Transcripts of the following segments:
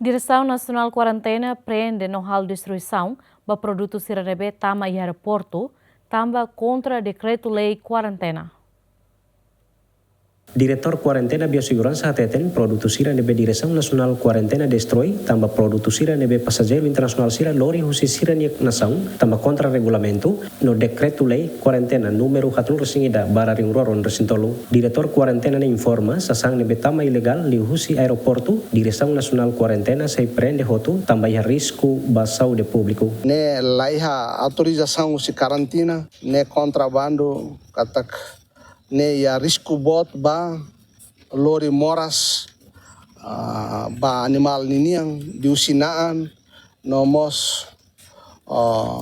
Direção Nacional Quarentena prende no hal destruição ba produto siranebe tama e aeroporto, tamba contra decreto-lei quarentena. Diretor Quarentena Biossegurança Ateten produto sira nebe Direção Nacional Quarentena destrói tamba produto sira nebe passageiro internacional sira lori husi sira nia nação tamba contra regulamento no decreto-lei quarentena número 14 singida bara ringroron resintolo. Diretor Quarentena ne informa sasang nebe tama ilegal li husi aeroporto Direção Nacional Quarentena sai prende hotu tamba ia risco basau de público. Ne laiha autorização se karantina ne contrabando katak ne ya risco bot ba lori moras ba animal niniang diusinaan nomos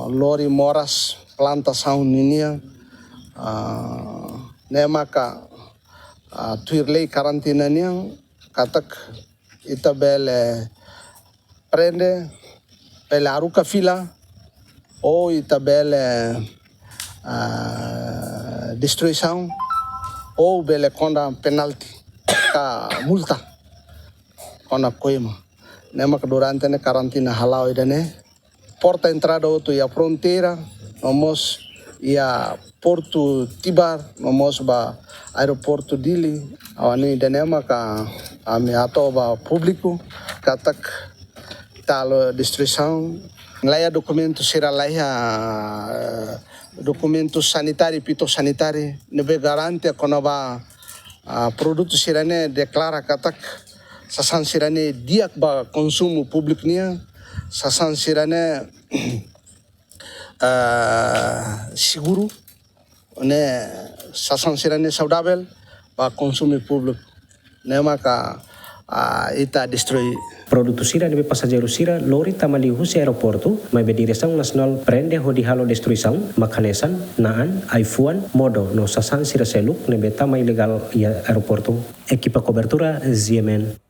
lori moras plantação niniang ne maka tuirlei karantina niang katak ita bele prende bele aruka fila ou ita bele destruição ou bele konda penalti ka multa kona koima nema ka durante ne karantina halau idane porta entrada outro ia fronteira nomos ia porto tibar nomos ba aeroporto dili awani idane maka ami ato ba público katak talo destruição laia documento será laia documento sanitário fitossanitário nebe garante kono ba produto sirane declara katak sasan sirane diak ba konsumo público nia sasan sirane seguro ne sasan sirane saudável ba konsumo público ne maka ita destrui produto sira nebe passageiro sira lori tamali husi aeroporto mai be Direção Nacional prende ho di halo destruição makanesan naan aifuan modo no sasan sira seluk nebe tama ilegal ia aeroporto equipa cobertura ZMN.